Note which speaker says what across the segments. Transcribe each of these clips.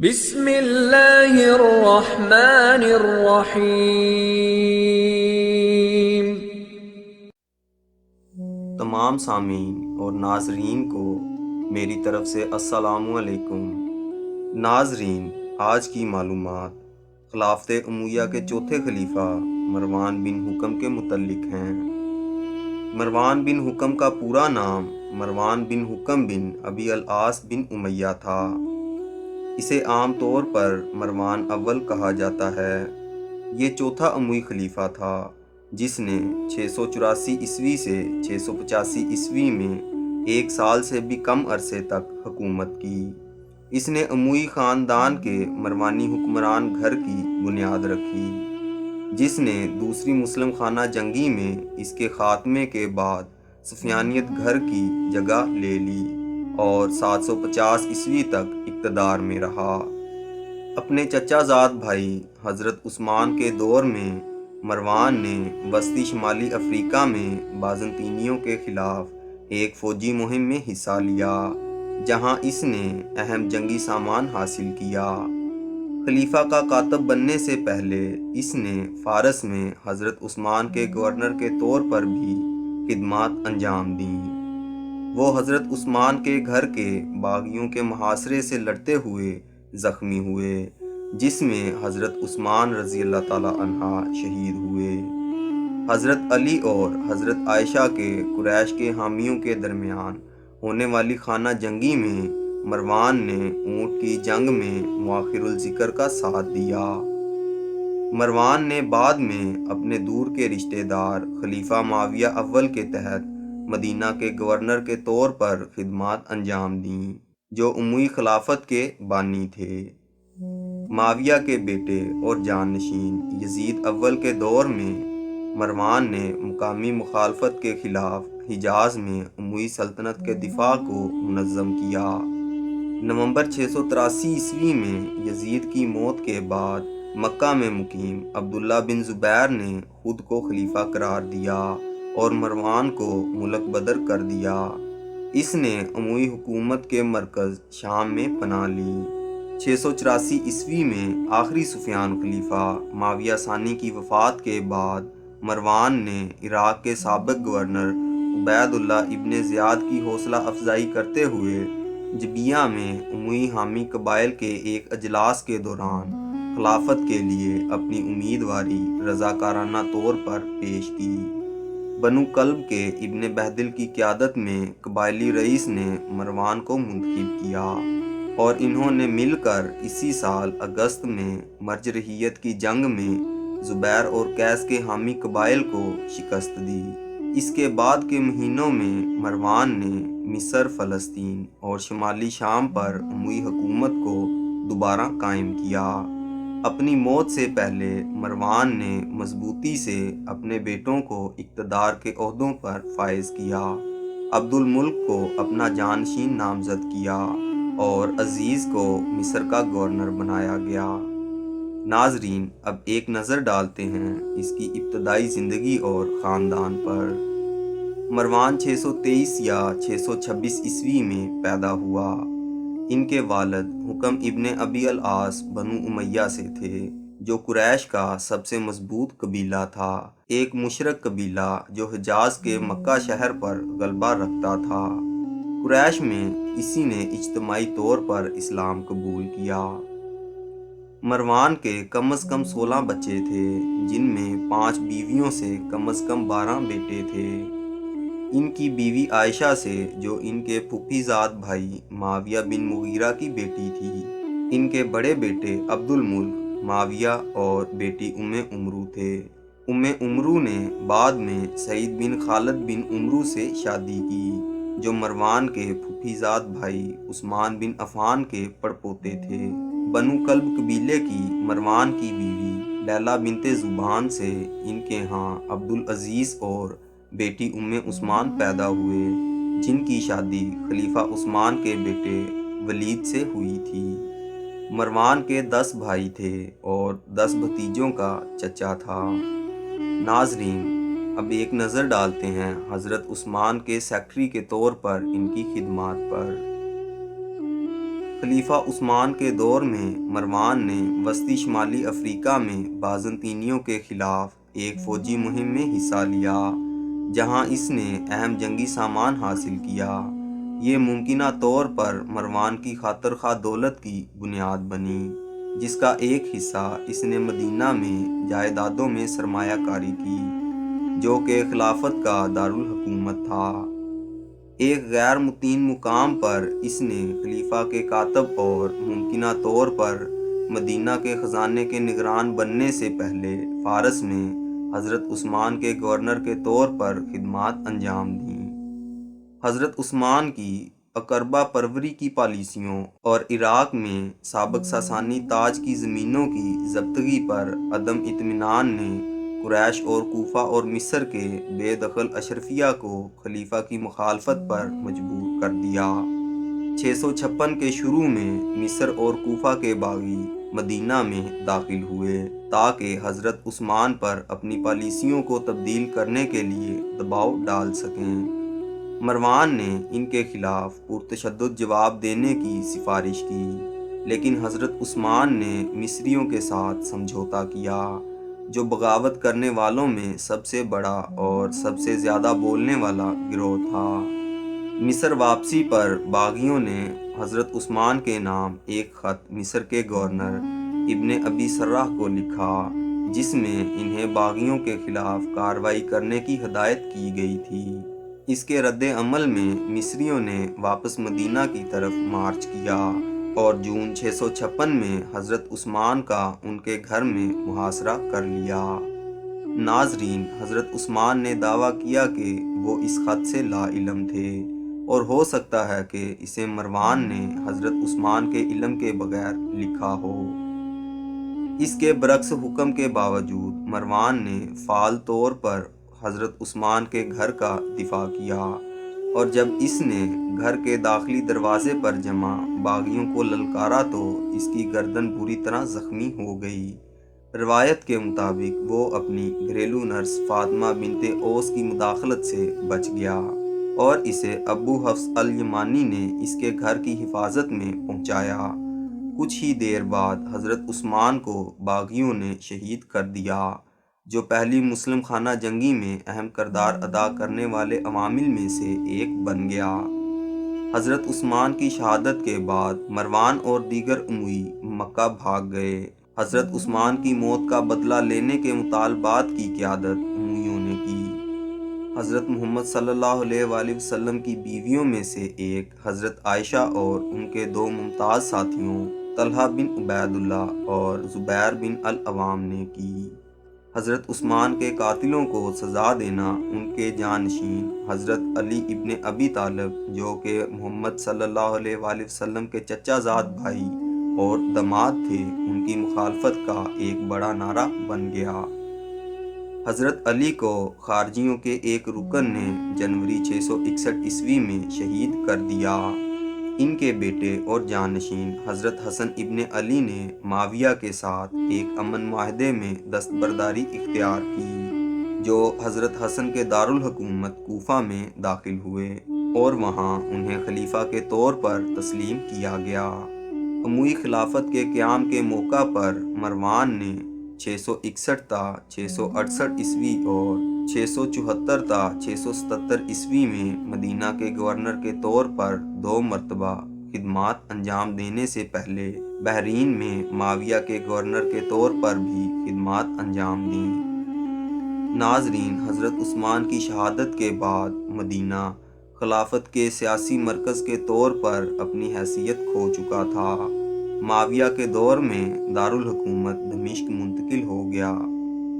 Speaker 1: بسم اللہ الرحمن الرحیم۔
Speaker 2: تمام سامعین اور ناظرین کو میری طرف سے السلام علیکم۔ ناظرین، آج کی معلومات خلافت امیہ کے چوتھے خلیفہ مروان بن حکم کے متعلق ہیں۔ مروان بن حکم کا پورا نام مروان بن حکم بن ابی العاص بن امیہ تھا۔ اسے عام طور پر مروان اول کہا جاتا ہے۔ یہ چوتھا اموی خلیفہ تھا جس نے 684 عیسوی سے 685 عیسوی میں 1 سال سے بھی کم عرصے تک حکومت کی۔ اس نے اموی خاندان کے مروانی حکمران گھر کی بنیاد رکھی، جس نے دوسری مسلم خانہ جنگی میں اس کے خاتمے کے بعد سفیانیت گھر کی جگہ لے لی اور 750 عیسوی تک اقتدار میں رہا۔ اپنے چچا زاد بھائی حضرت عثمان کے دور میں مروان نے وسطی شمالی افریقہ میں بازنطینیوں کے خلاف ایک فوجی مہم میں حصہ لیا، جہاں اس نے اہم جنگی سامان حاصل کیا۔ خلیفہ کا کاتب بننے سے پہلے اس نے فارس میں حضرت عثمان کے گورنر کے طور پر بھی خدمات انجام دیں۔ وہ حضرت عثمان کے گھر کے باغیوں کے محاصرے سے لڑتے ہوئے زخمی ہوئے، جس میں حضرت عثمان رضی اللہ تعالیٰ عنہ شہید ہوئے۔ حضرت علی اور حضرت عائشہ کے قریش کے حامیوں کے درمیان ہونے والی خانہ جنگی میں مروان نے اونٹ کی جنگ میں مؤخر الذکر کا ساتھ دیا۔ مروان نے بعد میں اپنے دور کے رشتہ دار خلیفہ معاویہ اول کے تحت مدینہ کے گورنر کے طور پر خدمات انجام دیں، جو اموی خلافت کے بانی تھے۔ معاویہ کے بیٹے اور جانشین یزید اول کے دور میں مروان نے مقامی مخالفت کے خلاف حجاز میں اموی سلطنت کے دفاع کو منظم کیا۔ نومبر 683 عیسوی میں یزید کی موت کے بعد مکہ میں مقیم عبداللہ بن زبیر نے خود کو خلیفہ قرار دیا اور مروان کو ملک بدر کر دیا۔ اس نے اموی حکومت کے مرکز شام میں پناہ لی۔ 684 عیسوی میں آخری سفیان خلیفہ معاویہ ثانی کی وفات کے بعد مروان نے عراق کے سابق گورنر عبید اللہ ابن زیاد کی حوصلہ افزائی کرتے ہوئے جبیہ میں اموی حامی قبائل کے ایک اجلاس کے دوران خلافت کے لیے اپنی امیدواری رضاکارانہ طور پر پیش کی۔ بنو کلب کے ابن بہدل کی قیادت میں قبائلی رئیس نے مروان کو منتخب کیا اور انہوں نے مل کر اسی سال اگست میں مرجرحیت کی جنگ میں زبیر اور قیس کے حامی قبائل کو شکست دی۔ اس کے بعد کے مہینوں میں مروان نے مصر، فلسطین اور شمالی شام پر اموی حکومت کو دوبارہ قائم کیا۔ اپنی موت سے پہلے مروان نے مضبوطی سے اپنے بیٹوں کو اقتدار کے عہدوں پر فائز کیا۔ عبد الملک کو اپنا جانشین نامزد کیا اور عزیز کو مصر کا گورنر بنایا گیا۔ ناظرین، اب ایک نظر ڈالتے ہیں اس کی ابتدائی زندگی اور خاندان پر۔ مروان 623 یا 626 عیسوی میں پیدا ہوا۔ ان کے والد حکم ابن ابی العاص بنو امیہ سے تھے، جو قریش کا سب سے مضبوط قبیلہ تھا، ایک مشرک قبیلہ جو حجاز کے مکہ شہر پر غلبہ رکھتا تھا۔ قریش میں اسی نے اجتماعی طور پر اسلام قبول کیا۔ مروان کے کم از کم 16 بچے تھے، جن میں 5 بیویوں سے کم از کم 12 بیٹے تھے۔ ان کی بیوی عائشہ سے، جو ان کے پھوپھی زاد بھائی معاویہ بن مغیرہ کی بیٹی تھی، ان کے بڑے بیٹے عبد الملک، معاویہ اور بیٹی امرو تھے۔ امرو نے بعد میں سعید بن خالد بن امرو سے شادی کی، جو مروان کے پھوپھی زاد بھائی عثمان بن عفان کے پڑپوتے تھے۔ بنو کلب قبیلے کی مروان کی بیوی لیلہ بنت زبان سے ان کے ہاں عبد العزیز اور بیٹی عثمان پیدا ہوئے، جن کی شادی خلیفہ عثمان کے بیٹے ولید سے ہوئی تھی۔ مروان کے 10 بھائی تھے اور 10 بھتیجوں کا چچا تھا۔ ناظرین، اب ایک نظر ڈالتے ہیں حضرت عثمان کے سیکرٹری کے طور پر ان کی خدمات پر۔ خلیفہ عثمان کے دور میں مروان نے وسطی شمالی افریقہ میں بازنطینیوں کے خلاف ایک فوجی مہم میں حصہ لیا، جہاں اس نے اہم جنگی سامان حاصل کیا۔ یہ ممکنہ طور پر مروان کی خاطر خواہ دولت کی بنیاد بنی، جس کا ایک حصہ اس نے مدینہ میں جائیدادوں میں سرمایہ کاری کی، جو کہ خلافت کا دارالحکومت تھا۔ ایک غیر متعین مقام پر اس نے خلیفہ کے کاتب اور ممکنہ طور پر مدینہ کے خزانے کے نگران بننے سے پہلے فارس میں حضرت عثمان کے گورنر کے طور پر خدمات انجام دیں۔ حضرت عثمان کی اقربا پروری کی پالیسیوں اور عراق میں سابق ساسانی تاج کی زمینوں کی ضبطگی پر عدم اطمینان نے قریش اور کوفہ اور مصر کے بے دخل اشرفیہ کو خلیفہ کی مخالفت پر مجبور کر دیا۔ 656 کے شروع میں مصر اور کوفہ کے باغی مدینہ میں داخل ہوئے تاکہ حضرت عثمان پر اپنی پالیسیوں کو تبدیل کرنے کے لیے دباؤ ڈال سکیں۔ مروان نے ان کے خلاف پرتشدد جواب دینے کی سفارش کی، لیکن حضرت عثمان نے مصریوں کے ساتھ سمجھوتا کیا، جو بغاوت کرنے والوں میں سب سے بڑا اور سب سے زیادہ بولنے والا گروہ تھا۔ مصر واپسی پر باغیوں نے حضرت عثمان کے نام ایک خط مصر کے گورنر ابن ابی سرح کو لکھا، جس میں انہیں باغیوں کے خلاف کارروائی کرنے کی ہدایت کی گئی تھی۔ اس کے رد عمل میں مصریوں نے واپس مدینہ کی طرف مارچ کیا اور جون 656 میں حضرت عثمان کا ان کے گھر میں محاصرہ کر لیا۔ ناظرین، حضرت عثمان نے دعویٰ کیا کہ وہ اس خط سے لا علم تھے اور ہو سکتا ہے کہ اسے مروان نے حضرت عثمان کے علم کے بغیر لکھا ہو۔ اس کے برعکس حکم کے باوجود مروان نے فعال طور پر حضرت عثمان کے گھر کا دفاع کیا، اور جب اس نے گھر کے داخلی دروازے پر جمع باغیوں کو للکارا تو اس کی گردن بری طرح زخمی ہو گئی۔ روایت کے مطابق وہ اپنی گھریلو نرس فاطمہ بنت اوس کی مداخلت سے بچ گیا اور اسے ابو حفص الیمانی نے اس کے گھر کی حفاظت میں پہنچایا۔ کچھ ہی دیر بعد حضرت عثمان کو باغیوں نے شہید کر دیا، جو پہلی مسلم خانہ جنگی میں اہم کردار ادا کرنے والے عوامل میں سے ایک بن گیا۔ حضرت عثمان کی شہادت کے بعد مروان اور دیگر اموی مکہ بھاگ گئے۔ حضرت عثمان کی موت کا بدلہ لینے کے مطالبات کی قیادت امویوں نے کی۔ حضرت محمد صلی اللہ علیہ وآلہ وسلم کی بیویوں میں سے ایک حضرت عائشہ اور ان کے دو ممتاز ساتھیوں طلحہ بن عبید اللہ اور زبیر بن العوام نے کی۔ حضرت عثمان کے قاتلوں کو سزا دینا ان کے جانشین حضرت علی ابن ابی طالب، جو کہ محمد صلی اللہ علیہ وآلہ وسلم کے چچا زاد بھائی اور داماد تھے، ان کی مخالفت کا ایک بڑا نعرہ بن گیا۔ حضرت علی کو خارجیوں کے ایک رکن نے جنوری 661 عیسوی میں شہید کر دیا۔ ان کے بیٹے اور جانشین حضرت حسن ابن علی نے معاویہ کے ساتھ ایک امن معاہدے میں دستبرداری اختیار کی، جو حضرت حسن کے دارالحکومت کوفہ میں داخل ہوئے اور وہاں انہیں خلیفہ کے طور پر تسلیم کیا گیا۔ اموی خلافت کے قیام کے موقع پر مروان نے 661 تا 668 عیسوی اور 674 تا 677 عیسوی میں مدینہ کے گورنر کے طور پر 2 مرتبہ خدمات انجام دینے سے پہلے بحرین میں معاویہ کے گورنر کے طور پر بھی خدمات انجام دیں۔ ناظرین، حضرت عثمان کی شہادت کے بعد مدینہ خلافت کے سیاسی مرکز کے طور پر اپنی حیثیت کھو چکا تھا۔ معاویہ کے دور میں دارالحکومت دمشق منتقل ہو گیا،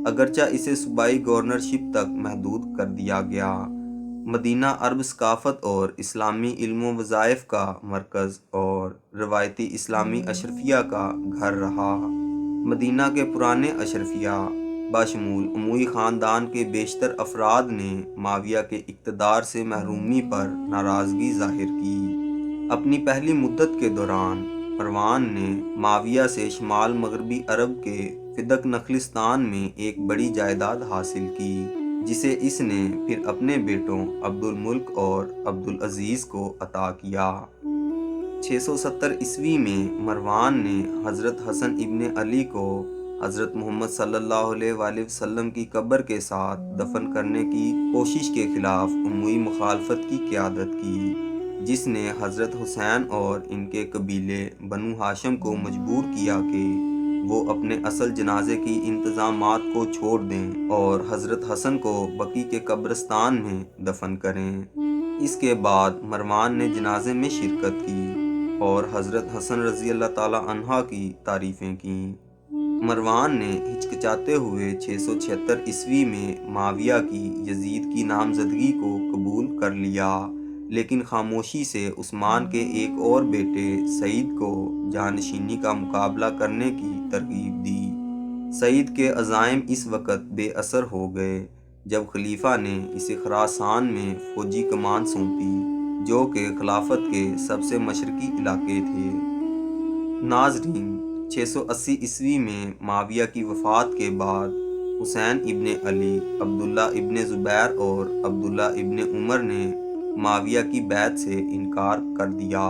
Speaker 2: اگرچہ اسے صوبائی گورنرشپ تک محدود کر دیا گیا۔ مدینہ عرب ثقافت اور اسلامی علم و وظائف کا مرکز اور روایتی اسلامی اشرفیہ کا گھر رہا۔ مدینہ کے پرانے اشرفیہ بشمول اموی خاندان کے بیشتر افراد نے معاویہ کے اقتدار سے محرومی پر ناراضگی ظاہر کی۔ اپنی پہلی مدت کے دوران مروان نے معاویہ سے شمال مغربی عرب کے فدق نخلستان میں ایک بڑی جائیداد حاصل کی، جسے اس نے پھر اپنے بیٹوں عبد الملک اور عبد العزیز کو عطا کیا۔ 670 عیسوی میں مروان نے حضرت حسن ابن علی کو حضرت محمد صلی اللہ علیہ وآلہ وسلم کی قبر کے ساتھ دفن کرنے کی کوشش کے خلاف عمومی مخالفت کی قیادت کی، جس نے حضرت حسین اور ان کے قبیلے بنو ہاشم کو مجبور کیا کہ وہ اپنے اصل جنازے کی انتظامات کو چھوڑ دیں اور حضرت حسن کو بقی کے قبرستان میں دفن کریں۔ اس کے بعد مروان نے جنازے میں شرکت کی اور حضرت حسن رضی اللہ تعالیٰ عنہ کی تعریفیں کیں۔ مروان نے ہچکچاتے ہوئے 676 عیسوی میں معاویہ کی یزید کی نامزدگی کو قبول کر لیا، لیکن خاموشی سے عثمان کے ایک اور بیٹے سعید کو جانشینی کا مقابلہ کرنے کی ترغیب دی۔ سعید کے عزائم اس وقت بے اثر ہو گئے جب خلیفہ نے اسے خراسان میں فوجی کمان سونپی، جو کہ خلافت کے سب سے مشرقی علاقے تھے۔ ناظرین، 680 عیسوی میں معاویہ کی وفات کے بعد حسین ابن علی، عبداللہ ابن زبیر اور عبداللہ ابن عمر نے معاویہ کی بیعت سے انکار کر دیا۔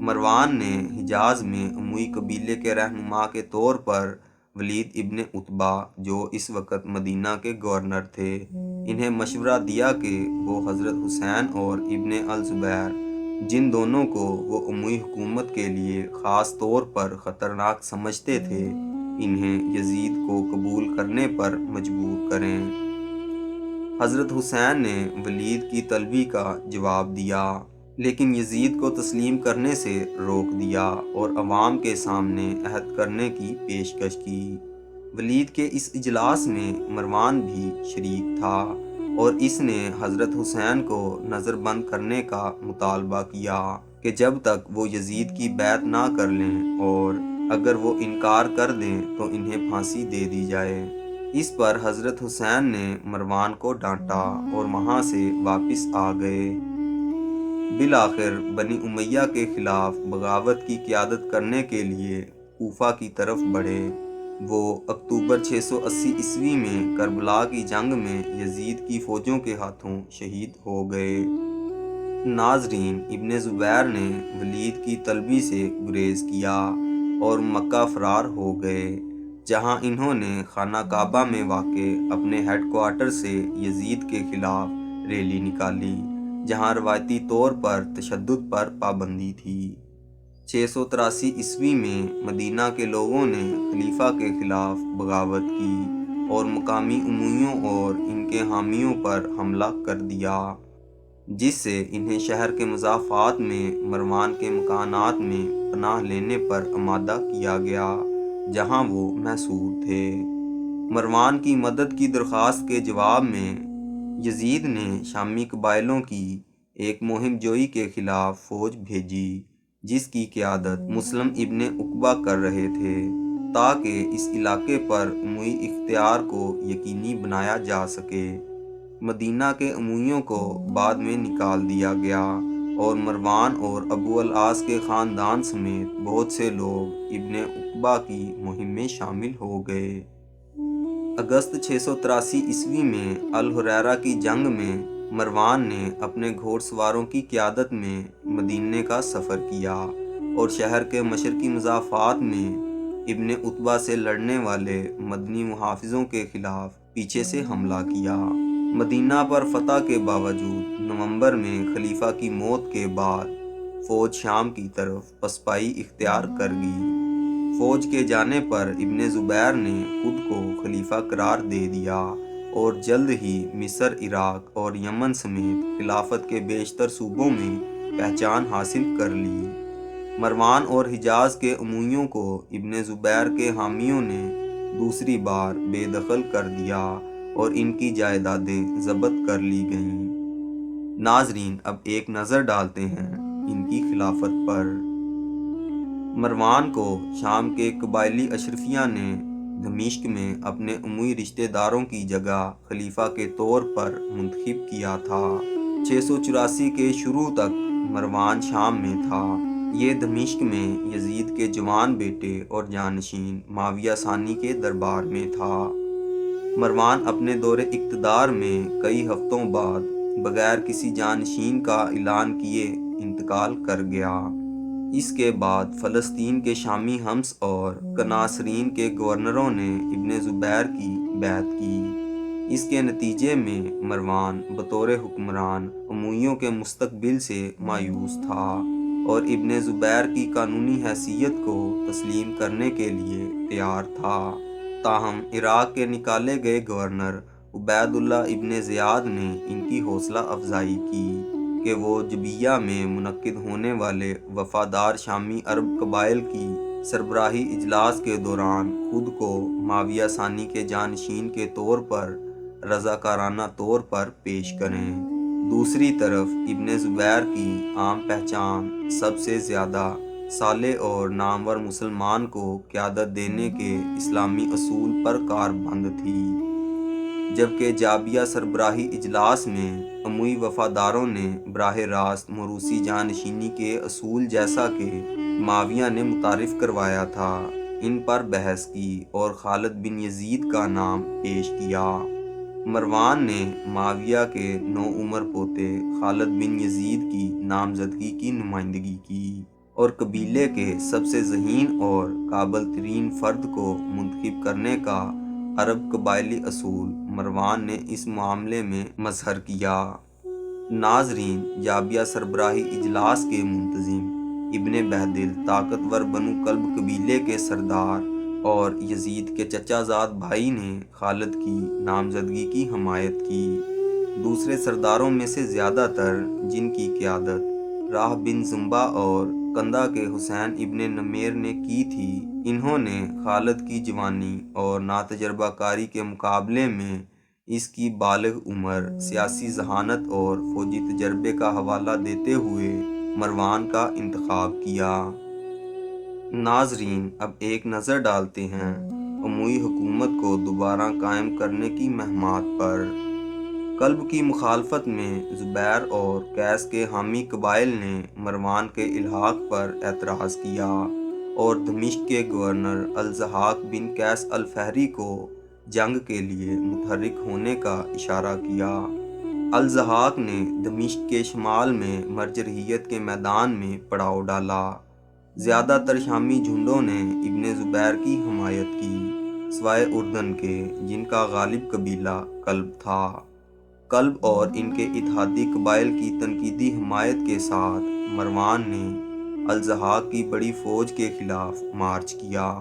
Speaker 2: مروان نے حجاز میں اموی قبیلے کے رہنما کے طور پر ولید ابن عتبہ، جو اس وقت مدینہ کے گورنر تھے، انہیں مشورہ دیا کہ وہ حضرت حسین اور ابن الزبیر، جن دونوں کو وہ اموی حکومت کے لیے خاص طور پر خطرناک سمجھتے تھے، انہیں یزید کو قبول کرنے پر مجبور کریں۔ حضرت حسین نے ولید کی طلبی کا جواب دیا، لیکن یزید کو تسلیم کرنے سے روک دیا اور عوام کے سامنے عہد کرنے کی پیشکش کی۔ ولید کے اس اجلاس میں مروان بھی شریک تھا اور اس نے حضرت حسین کو نظر بند کرنے کا مطالبہ کیا کہ جب تک وہ یزید کی بیعت نہ کر لیں اور اگر وہ انکار کر دیں تو انہیں پھانسی دے دی جائے۔ اس پر حضرت حسین نے مروان کو ڈانٹا اور وہاں سے واپس آ گئے۔ بالآخر بنی امیہ کے خلاف بغاوت کی قیادت کرنے کے لیے کوفہ کی طرف بڑھے۔ وہ اکتوبر 680 عیسوی میں کربلا کی جنگ میں یزید کی فوجوں کے ہاتھوں شہید ہو گئے۔ ناظرین، ابن زبیر نے ولید کی طلبی سے گریز کیا اور مکہ فرار ہو گئے، جہاں انہوں نے خانہ کعبہ میں واقع اپنے ہیڈ کوارٹر سے یزید کے خلاف ریلی نکالی، جہاں روایتی طور پر تشدد پر پابندی تھی۔ 683 عیسوی میں مدینہ کے لوگوں نے خلیفہ کے خلاف بغاوت کی اور مقامی امویوں اور ان کے حامیوں پر حملہ کر دیا، جس سے انہیں شہر کے مضافات میں مروان کے مکانات میں پناہ لینے پر آمادہ کیا گیا، جہاں وہ محصور تھے۔ مروان کی مدد کی درخواست کے جواب میں یزید نے شامی قبائلیوں کی ایک مہم جوئی کے خلاف فوج بھیجی، جس کی قیادت مسلم ابن عقبہ کر رہے تھے، تاکہ اس علاقے پر اموی اختیار کو یقینی بنایا جا سکے۔ مدینہ کے امویوں کو بعد میں نکال دیا گیا اور مروان اور ابو العاص کے خاندان سمیت بہت سے لوگ ابن عقبہ کی مہم میں شامل ہو گئے۔ اگست 683 عیسوی میں الحریرہ کی جنگ میں مروان نے اپنے گھوڑ سواروں کی قیادت میں مدینے کا سفر کیا اور شہر کے مشرقی مضافات میں ابن عتبہ سے لڑنے والے مدنی محافظوں کے خلاف پیچھے سے حملہ کیا۔ مدینہ پر فتح کے باوجود نومبر میں خلیفہ کی موت کے بعد فوج شام کی طرف پسپائی اختیار کر گئی۔ فوج کے جانے پر ابن زبیر نے خود کو خلیفہ قرار دے دیا اور جلد ہی مصر، عراق اور یمن سمیت خلافت کے بیشتر صوبوں میں پہچان حاصل کر لی۔ مروان اور حجاز کے امویوں کو ابن زبیر کے حامیوں نے دوسری بار بے دخل کر دیا اور ان کی جائیدادیں ضبط کر لی گئیں۔ ناظرین، اب ایک نظر ڈالتے ہیں ان کی خلافت پر۔ مروان کو شام کے قبائلی اشرفیہ نے دمشق میں اپنے اموی رشتہ داروں کی جگہ خلیفہ کے طور پر منتخب کیا تھا۔ 684 کے شروع تک مروان شام میں تھا۔ یہ دمشق میں یزید کے جوان بیٹے اور جانشین معاویہ ثانی کے دربار میں تھا۔ مروان اپنے دور اقتدار میں کئی ہفتوں بعد بغیر کسی جانشین کا اعلان کیے انتقال کر گیا۔ اس کے بعد فلسطین کے شامی حمص اور کناسرین کے گورنروں نے ابن زبیر کی بیعت کی۔ اس کے نتیجے میں مروان بطور حکمران امویوں کے مستقبل سے مایوس تھا اور ابن زبیر کی قانونی حیثیت کو تسلیم کرنے کے لیے تیار تھا۔ تاہم عراق کے نکالے گئے گورنر عبید اللہ ابن زیاد نے ان کی حوصلہ افزائی کی کہ وہ جبیہ میں منعقد ہونے والے وفادار شامی عرب قبائل کی سربراہی اجلاس کے دوران خود کو معاویہ ثانی کے جانشین کے طور پر رضاکارانہ طور پر پیش کریں۔ دوسری طرف ابن زبیر کی عام پہچان سب سے زیادہ صالح اور نامور مسلمان کو قیادت دینے کے اسلامی اصول پر کاربند تھی، جبکہ جابیہ سربراہی اجلاس میں اموی وفاداروں نے براہ راست موروثی جانشینی کے اصول جیسا کہ معاویہ نے متعارف کروایا تھا ان پر بحث کی اور خالد بن یزید کا نام پیش کیا۔ مروان نے معاویہ کے نوعمر پوتے خالد بن یزید کی نامزدگی کی نمائندگی کی اور قبیلے کے سب سے ذہین اور قابل ترین فرد کو منتخب کرنے کا عرب قبائلی اصول مروان نے اس معاملے میں مظہر کیا۔ ناظرین، جابیہ سربراہی اجلاس کے منتظم ابن بہدل طاقتور بنو کلب قبیلے کے سردار اور یزید کے چچا زاد بھائی نے خالد کی نامزدگی کی حمایت کی۔ دوسرے سرداروں میں سے زیادہ تر، جن کی قیادت راہ بن زنبا اور کندہ کے حسین ابن نمیر نے کی تھی، انہوں نے خالد کی جوانی اور ناتجربہ کاری کے مقابلے میں اس کی بالغ عمر، سیاسی ذہانت اور فوجی تجربے کا حوالہ دیتے ہوئے مروان کا انتخاب کیا۔ ناظرین، اب ایک نظر ڈالتے ہیں اموی حکومت کو دوبارہ قائم کرنے کی مہمات پر۔ کلب کی مخالفت میں زبیر اور قیس کے حامی قبائل نے مروان کے الحاق پر اعتراض کیا اور دمشق کے گورنر الضحاک بن قیس الفہری کو جنگ کے لیے متحرک ہونے کا اشارہ کیا۔ الضحاک نے دمشق کے شمال میں مرجرحیت کے میدان میں پڑاؤ ڈالا۔ زیادہ تر شامی جھنڈوں نے ابن زبیر کی حمایت کی، سوائے اردن کے، جن کا غالب قبیلہ کلب تھا۔ کلب اور ان کے اتحادی قبائل کی تنقیدی حمایت کے ساتھ مروان نے الضحاک کی بڑی فوج کے خلاف مارچ کیا،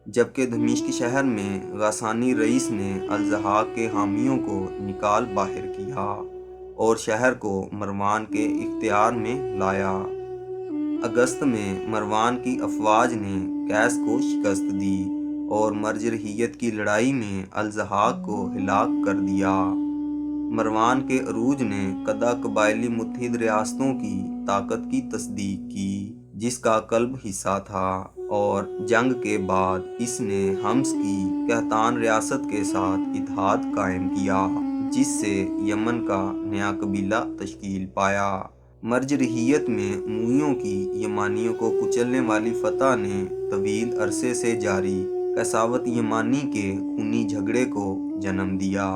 Speaker 2: جبکہ دمشق شہر میں غاسانی رئیس نے الضحاک کے حامیوں کو نکال باہر کیا اور شہر کو مروان کے اختیار میں لایا۔ اگست میں مروان کی افواج نے قیس کو شکست دی اور مرجرحیت کی لڑائی میں الضحاک کو ہلاک کر دیا۔ مروان کے عروج نے کدہ قبائلی متحد ریاستوں کی طاقت کی تصدیق کی، جس کا کلب حصہ تھا، اور جنگ کے بعد اس نے حمص کی قحطان ریاست کے ساتھ اتحاد قائم کیا، جس سے یمن کا نیا قبیلہ تشکیل پایا۔ مرجرحیت میں امویوں کی یمانیوں کو کچلنے والی فتح نے طویل عرصے سے جاری کساوت یمانی کے خونی جھگڑے کو جنم دیا۔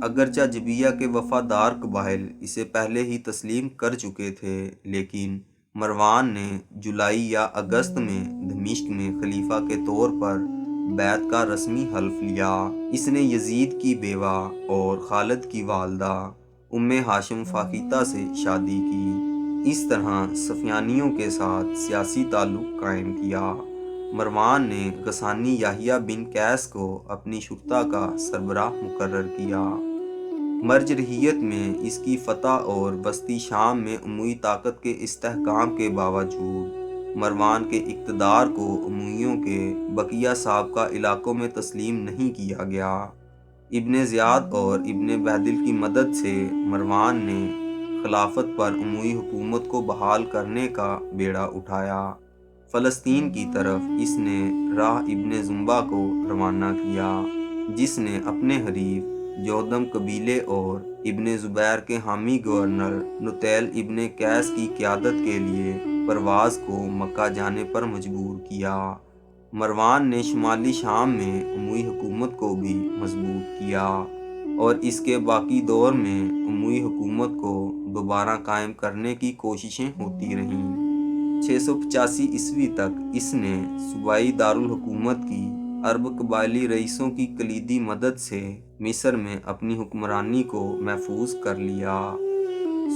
Speaker 2: اگرچہ جبیہ کے وفادار قبائل اسے پہلے ہی تسلیم کر چکے تھے، لیکن مروان نے جولائی یا اگست میں دمشق میں خلیفہ کے طور پر بیعت کا رسمی حلف لیا۔ اس نے یزید کی بیوہ اور خالد کی والدہ ام ہاشم فاخیتہ سے شادی کی۔ اس طرح صفیانیوں کے ساتھ سیاسی تعلق قائم کیا۔ مروان نے غسانی یحییٰ بن قیس کو اپنی شرطہ کا سربراہ مقرر کیا۔ مرجرحیت میں اس کی فتح اور وسطی شام میں اموی طاقت کے استحکام کے باوجود مروان کے اقتدار کو امویوں کے بقیہ سابقہ علاقوں میں تسلیم نہیں کیا گیا۔ ابن زیاد اور ابن بہدل کی مدد سے مروان نے خلافت پر اموی حکومت کو بحال کرنے کا بیڑا اٹھایا۔ فلسطین کی طرف اس نے راہ ابن زنبا کو روانہ کیا، جس نے اپنے حریف جودم قبیلے اور ابن زبیر کے حامی گورنر نطیل ابن قیس کی قیادت کے لیے پرواز کو مکہ جانے پر مجبور کیا۔ مروان نے شمالی شام میں اموی حکومت کو بھی مضبوط کیا اور اس کے باقی دور میں اموی حکومت کو دوبارہ قائم کرنے کی کوششیں ہوتی رہیں۔ 685 ء تک اس نے صوبائی دارالحکومت کی عرب قبائلی رئیسوں کی کلیدی مدد سے مصر میں اپنی حکمرانی کو محفوظ کر لیا۔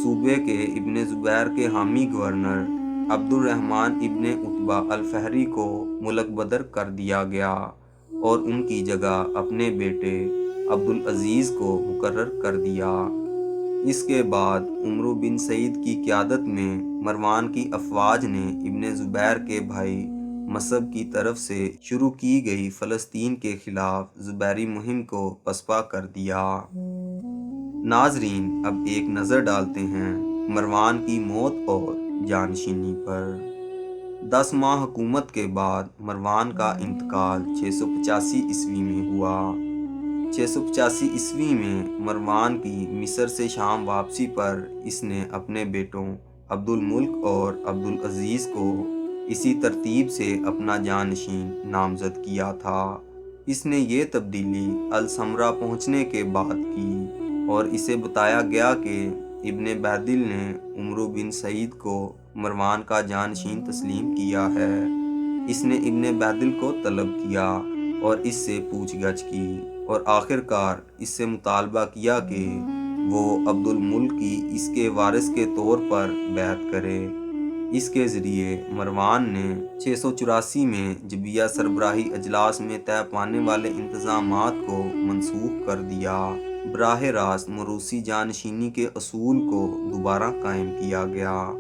Speaker 2: صوبے کے ابن زبیر کے حامی گورنر عبد الرحمن ابن عتبہ الفہری کو ملک بدر کر دیا گیا اور ان کی جگہ اپنے بیٹے عبد العزیز کو مقرر کر دیا۔ اس کے بعد عمرو بن سعید کی قیادت میں مروان کی افواج نے ابن زبیر کے بھائی مصعب کی طرف سے شروع کی گئی فلسطین کے خلاف زبیری مہم کو پسپا کر دیا۔ ناظرین، اب ایک نظر ڈالتے ہیں مروان کی موت اور جانشینی پر۔ 10 ماہ حکومت کے بعد مروان کا انتقال 685 ء میں ہوا۔ 685 ء میں مروان کی مصر سے شام واپسی پر اس نے اپنے بیٹوں عبد الملک اور عبد العزیز کو اسی ترتیب سے اپنا جانشین نامزد کیا تھا۔ اس نے یہ تبدیلی السمرا پہنچنے کے بعد کی اور اسے بتایا گیا کہ ابن بیدل نے عمرو بن سعید کو مروان کا جانشین تسلیم کیا ہے۔ اس نے ابن بیدل کو طلب کیا اور اس سے پوچھ گچھ کی اور آخر کار اس سے مطالبہ کیا کہ وہ عبد الملک کی اس کے وارث کے طور پر بیعت کرے۔ اس کے ذریعے مروان نے 684 میں جبیہ سربراہی اجلاس میں طے پانے والے انتظامات کو منسوخ کر دیا۔ براہ راست موروثی جانشینی کے اصول کو دوبارہ قائم کیا گیا۔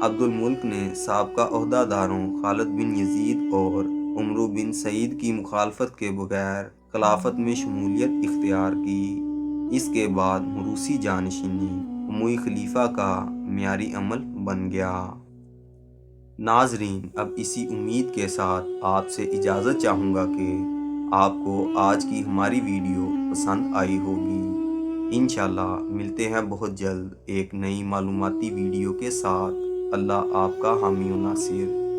Speaker 2: عبد الملک نے سابقہ عہدیداروں خالد بن یزید اور عمرو بن سعید کی مخالفت کے بغیر خلافت میں شمولیت اختیار کی۔ اس کے بعد موروثی جانشینی اموی خلیفہ کا معیاری عمل بن گیا۔ ناظرین، اب اسی امید کے ساتھ آپ سے اجازت چاہوں گا کہ آپ کو آج کی ہماری ویڈیو پسند آئی ہوگی۔ انشاءاللہ ملتے ہیں بہت جلد ایک نئی معلوماتی ویڈیو کے ساتھ۔ اللہ آپ کا حامی و ناصر۔